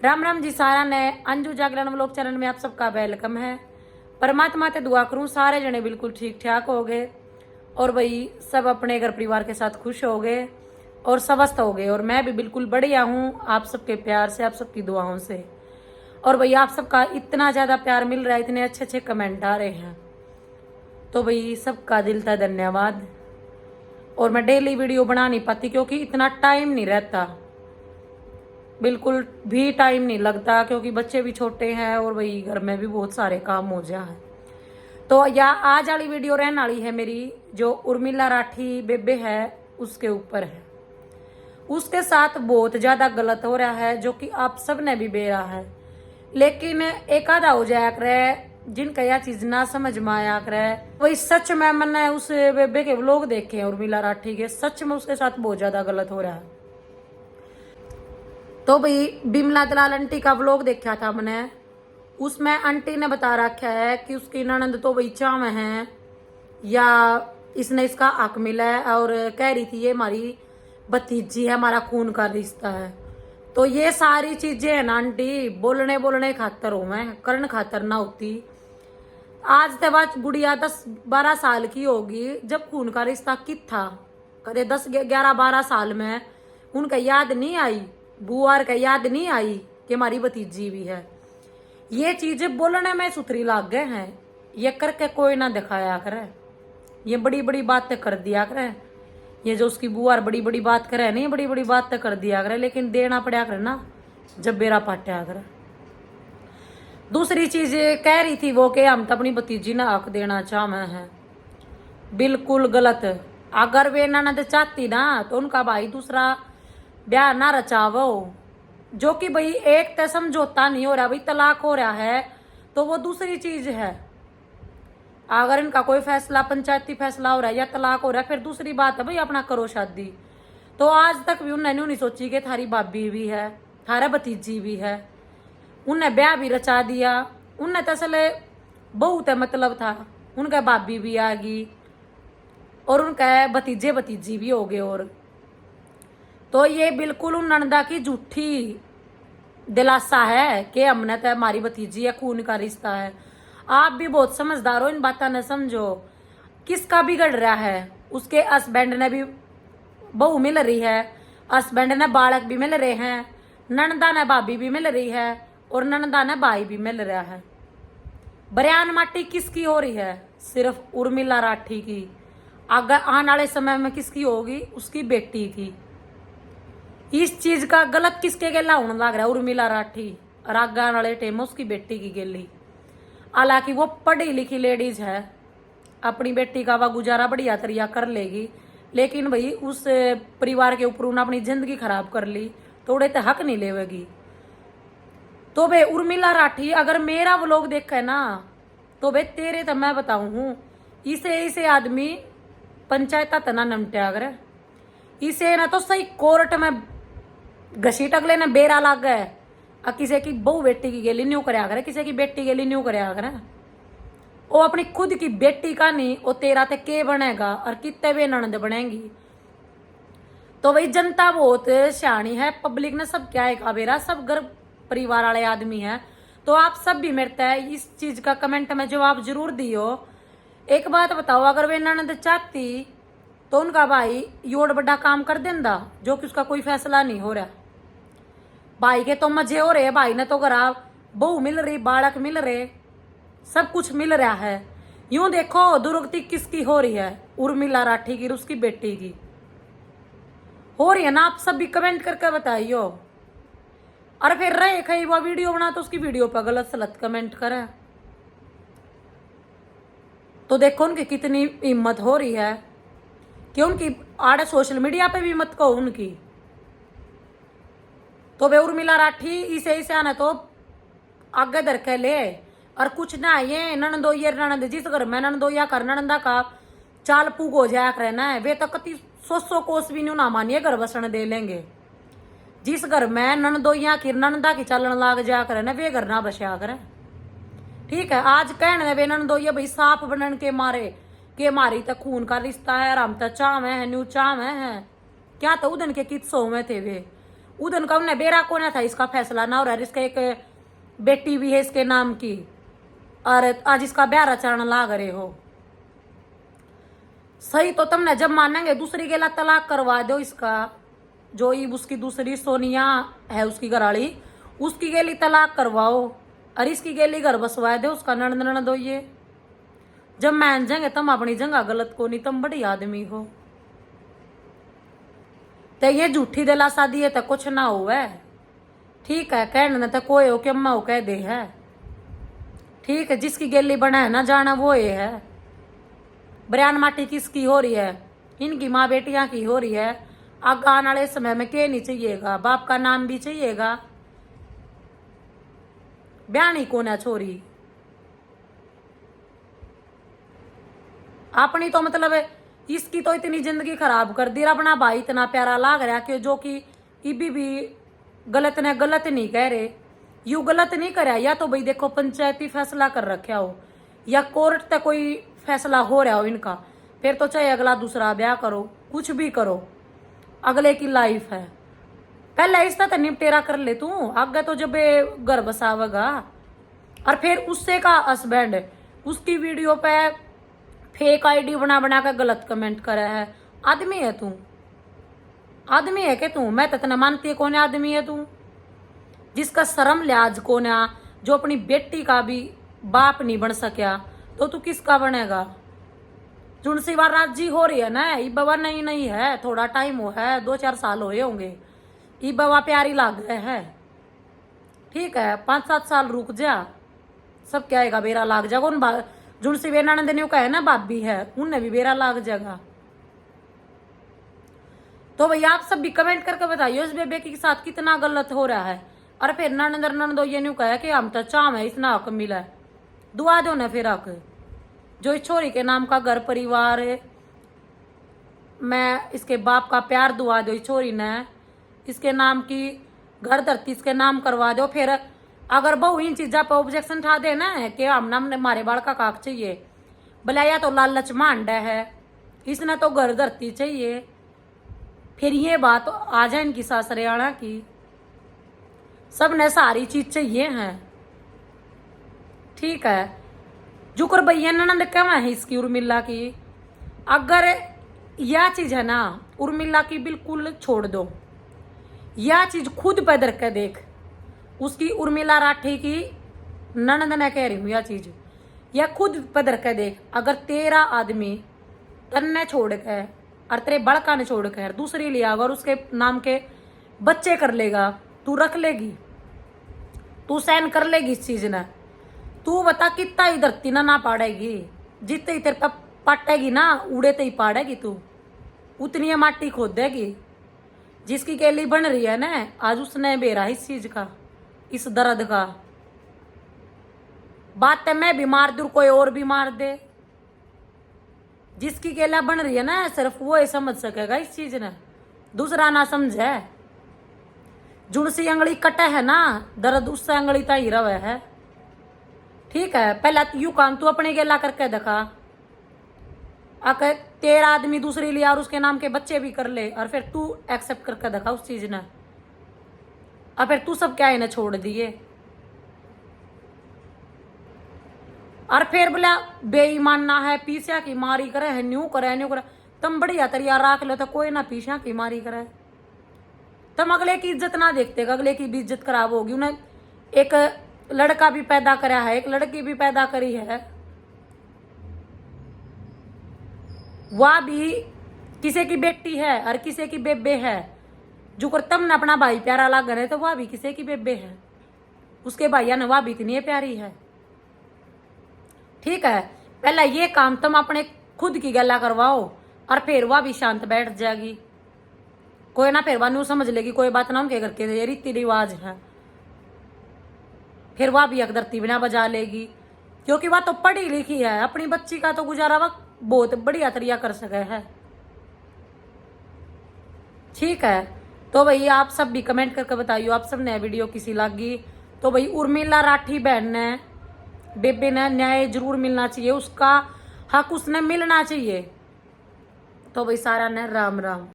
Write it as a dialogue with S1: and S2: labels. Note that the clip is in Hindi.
S1: राम राम जी सारा ने अंजू जागरण व्लॉग चैनल में आप सबका वेलकम है। परमात्मा से दुआ करूं सारे जने बिल्कुल ठीक ठाक हो गए और वही सब अपने घर परिवार के साथ खुश हो गए और स्वस्थ हो गए। और मैं भी बिल्कुल बढ़िया हूं आप सबके प्यार से, आप सबकी दुआओं से। और भाई आप सबका इतना ज़्यादा प्यार मिल रहा है, इतने अच्छे अच्छे कमेंट आ रहे हैं, तो भाई सबका दिल का धन्यवाद। और मैं डेली वीडियो बना नहीं पाती क्योंकि इतना टाइम नहीं रहता, बिल्कुल भी टाइम नहीं लगता, क्योंकि बच्चे भी छोटे हैं और वही घर में भी बहुत सारे काम हो जाए। तो या आज वाली वीडियो रहने वाली है मेरी जो उर्मिला राठी बेबे है उसके ऊपर है। उसके साथ बहुत ज़्यादा गलत हो रहा है जो कि आप सब ने भी बेरा है, लेकिन एक आधा हो जाया करे जिनका यह चीज ना समझ में आया करे। वही सच में मैंने उस बेबे के व्लॉग देखे हैं उर्मिला राठी के, सच में उसके साथ बहुत ज्यादा गलत हो रहा है। तो भाई बिमला दलाल आंटी का व्लॉग देखा था मैंने, उसमें आंटी ने बता रखा है कि उसकी ननंद तो वही चाव है या इसने इसका हक मिला है, और कह रही थी ये हमारी भतीजी है, हमारा खून का रिश्ता है। तो ये सारी चीजें है ना आंटी बोलने खातर हो, मैं करण खातर ना होती। आज तक बात गुड़िया 10-12 साल की होगी जब खून का रिश्ता कित था, कदे 10-11-12 साल में उनका याद नहीं आई, बुआर का याद नहीं आई कि हमारी भतीजी भी है। ये चीजें बोलने में सुथरी लाग गए हैं, ये करके कोई ना दिखाया करे, ये बड़ी बड़ी बातें कर दिया करे। ये जो उसकी बुआर बड़ी बड़ी बात करे नहीं, बड़ी बड़ी बातें कर दिया करे, लेकिन देना पड़ा करे ना जब बेरा पाटा करे। दूसरी चीज कह रही थी वो कि हम तो अपनी भतीजी ना हक देना चाहते हैं, बिल्कुल गलत। अगर वे ननद चाहती ना तो उनका भाई दूसरा ब्याह ना रचावो, जो कि भाई एक तो समझौता नहीं हो रहा, भाई तलाक हो रहा है तो वो दूसरी चीज है। अगर इनका कोई फैसला पंचायती फैसला हो रहा है या तलाक हो रहा है फिर दूसरी बात है, भाई अपना करो शादी। तो आज तक भी उन्होंने नहीं सोची कि थारी भाभी भी है, थारा भतीजी भी है, उन्हें ब्याह भी रचा दिया। उन्हें तो असल बहुत मतलब था, उनका भाभी भी आ गई और उनका भतीजे भतीजी भी हो गए। और तो ये बिल्कुल उन नंदा की झूठी दिलासा है कि हमने तो हमारी भतीजी है, खून का रिश्ता है। आप भी बहुत समझदार हो, इन बातों ने समझो। किसका बिगड़ रहा है, उसके हस्बैंड ने भी बहू मिल रही है, हस्बैंड ने बालक भी मिल रहे हैं, नंदा ने भाभी भी मिल रही है और नंदा ने भाई भी मिल रहा है। बरियान माटी किसकी हो रही है? सिर्फ उर्मिला राठी की। अगर आने वाले समय में किसकी होगी? उसकी बेटी की। इस चीज का गलत किसके गेला होने लग रहा है? उर्मिला राठी और आगे वाले टाइम में उसकी बेटी की गेली। हालांकि वो पढ़ी लिखी लेडीज है, अपनी बेटी का वह गुजारा बढ़िया तरिया कर लेगी, लेकिन भाई उस परिवार के ऊपर उन्होंने अपनी जिंदगी खराब कर ली तो उड़े तो हक नहीं लेवेगी। तो भाई उर्मिला राठी अगर मेरा व्लॉग देखा है ना तो भाई तेरे तो मैं बताऊं हूँ, इसे आदमी पंचायत तना नमटा करे, इसे ना तो सही कोर्ट में घसीट अगले ने बेरा लाग गए। किसी की बहू बेटी की गेली न्यू करया करे, किसी की बेटी गेली न्यू करया करे। वो अपनी खुद की बेटी का नहीं, वो तेरा ते के बनेगा और कितने वे ननद बनेगी। तो भाई जनता बहुत सियाणी है, पब्लिक ने सब क्या है बेरा, सब घर परिवार वाले आदमी है। तो आप सब भी मेरता है इस चीज का कमेंट में जवाब जरूर दियो। एक बात बताओ, अगर वे ननद चाहती तो उनका भाई योड़ बड़ा काम कर देंदा, जो कि उसका कोई फैसला नहीं हो रहा। भाई के तो मजे हो रहे, भाई ने तो घरा बहू मिल रही, बालक मिल रहे, सब कुछ मिल रहा है। यूं देखो दुर्गति किसकी हो रही है? उर्मिला राठी की, उसकी बेटी की हो रही है ना। आप सब भी कमेंट करके बताइयो। और फिर रहे कहीं वो वीडियो बना तो उसकी वीडियो पर गलत सलत कमेंट करे, तो देखो उनकी कितनी हिम्मत हो रही है कि उनकी आड़े सोशल मीडिया पे भी मत कहो उनकी। तो वे उर्मिला राठी इसे आना तो आगे धर के ले। और कुछ ना ये ननदोइया ननद जिस घर में ननदोइया कर ननदा का चाल पूग हो जाया रहना है, वे तो कति 100 कोस भी नहीं ना मानिए घर बसने दे लेंगे। जिस घर में ननदोइया की ननदा की चलन लाग जाया करे ना, वे घर ना बसया करे। ठीक है, आज कहने वे ननदोइया भाई साफ बनन के मारे कि हमारी तो खून का रिश्ता है, हम तो चाव है न्यू चाव है, क्या तो उदन के कित्सों में थे वे। उधन का उन्हें बेरा कोना था, इसका फैसला ना हो रहा है। इसका एक बेटी भी है इसके नाम की, और आज इसका ब्याह रचाना लाग रहे हो। सही तो तुमने जब मानेंगे दूसरी गेला तलाक करवा दो इसका, जो उसकी दूसरी सोनिया है उसकी घराड़ी, उसकी गेली तलाक करवाओ और इसकी गेली घर बसवा दो, उसका ननद ननद हो। ये जब मान जाएंगे तुम अपनी जगह गलत को नहीं, तुम बड़ी आदमी हो। तो ये झूठी दिलासा दिए तो कुछ ना हुआ, ठीक है। कहने तो कोई हो कि अम्मा हो कह दे है, ठीक है। जिसकी गेली बना है ना जाना वो ये है। बरियान माटी किसकी हो रही है? इनकी माँ बेटियां की हो रही है। आगे आने वाले समय में क्या नहीं चाहिएगा, बाप का नाम भी चाहिएगा। ब्यानी कौन है छोरी अपनी, तो मतलब इसकी तो इतनी जिंदगी खराब कर दी। अपना भाई इतना प्यारा लाग रहा कि जो कि इबी भी गलत ने गलत नहीं कह रहे, यू गलत नहीं करे। या तो भाई देखो पंचायती फैसला कर रखा हो या कोर्ट तक कोई फैसला हो रहा हो इनका, फिर तो चाहे अगला दूसरा ब्याह करो, कुछ भी करो, अगले की लाइफ है। पहले इसका तो निपटेरा कर ले तू, आगे तो जब घर बसावेगा। और फिर उससे का हस्बैंड उसकी वीडियो पे फेक आईडी बना बना कर गलत कमेंट करे है। आदमी है तू? आदमी है के तू? मैं तो इतना मानती है कौन आदमी है तू, जिसका शर्म लिहाज कौन है, जो अपनी बेटी का भी बाप नहीं बन सकिया, तो तू किसका बनेगा? जुनसी बार राजी हो रही है ना, ये बाबा नहीं नहीं है, थोड़ा टाइम हो है, 2-4 साल हुए होंगे, ये बाबा प्यारी लाग गए है, ठीक है। 5-7 साल रुक जा, सब क्या आएगा, बेरा लाग जाएगा। उन जुनसी बेनानंद ने कहा है ना भाभी है, उनने भी बेरा लाग जाएगा। तो भैया आप सब भी कमेंट करके बताइए इस बेबे के साथ कितना गलत हो रहा है। और फिर ननंदर ननदो ये नहीं कहा कि हम तो चाम है इतना हक मिला है, दुआ दो ना फिर हक। जो इस छोरी के नाम का घर परिवार है, मैं इसके बाप का प्यार दुआ दो इस छोरी ने, इसके नाम की घर धरती इसके नाम करवा दो। फिर अगर बहु इन चीजा पर ऑब्जेक्शन उठा दे ना कि हम हमारे बाल का काक चाहिए, भला तो लालच मांडा है, इसने तो घर धरती चाहिए, फिर ये बात आ जाए इनकी सासरियाणा की, सबने सारी चीज चाहिए है, ठीक है। जुकर भैया ननंद कम है इसकी उर्मिला की। अगर यह चीज है ना उर्मिला की, बिल्कुल छोड़ दो। यह चीज खुद पैदर के देख, उसकी उर्मिला राठी की ननंद ने कह रही हूँ यह चीज, यह खुद पैदर के देख। अगर तेरा आदमी तन्ने छोड़ के और तेरे बड़का ने छोड़ कर दूसरी लिया अगर उसके नाम के बच्चे कर लेगा, तू रख लेगी? तू सहन कर लेगी इस चीज ने? तू बता कितना ही धरती ना पाड़ेगी, जितने ही तेरे पे पाटेगी ना उड़े तो ही पाड़ेगी तू, उतनी माटी खोद देगी। जिसकी केली बन रही है ना आज उसने बेरा इस चीज का, इस दर्द का। बात है मैं भी मार दूं, कोई और भी मार दे, जिसकी केला बन रही है ना सिर्फ वो ही समझ सकेगा इस चीज ने, दूसरा ना समझे। जुड़सी अंगली कटे है ना, दर्द उससे अंगली तई रवे है, ठीक है। पहला यू काम तू अपने गेला करके दिखा, अगर तेरा आदमी दूसरी लिया और उसके नाम के बच्चे भी कर ले, और फिर तू एक्सेप्ट करके दिखा उस चीज ने, और फिर तू सब क्या इन्हें छोड़ दिए। और फिर बोला बेईमानना है, पीछा की मारी करे है, न्यू करे न्यू करे। तुम बढ़िया तरिया राख लो तो कोई ना पीछा की मारी करे। तुम अगले की इज्जत ना देखते, अगले की भी इज्जत खराब होगी। उन्हें एक लड़का भी पैदा करा है, एक लड़की भी पैदा करी है, वह भी किसी की बेटी है और किसी की बेबे है। जो कर तुम ने अपना भाई प्यारा लाग रहे तो वह भी किसी की बेबे है, उसके भाइया ने वह भी इतनी प्यारी है, ठीक है। पहला ये काम तुम अपने खुद की गला करवाओ और फिर वह भी शांत बैठ जाएगी। कोई ना फिर वह समझ लेगी, कोई बात ना उनके करके ये रीति रिवाज है, फिर वह भी अकदरती बिना बजा लेगी, क्योंकि वह तो पढ़ी लिखी है, अपनी बच्ची का तो गुजारा वह बहुत बढ़िया तरिया कर सके है, ठीक है। तो भाई आप सब भी कमेंट करके बताइए आप सब ने वीडियो किसी लगी। तो भाई उर्मिला राठी बहन ने बेबे ने न्याय जरूर मिलना चाहिए, उसका हक उसने मिलना चाहिए। तो भाई सारा ने राम राम।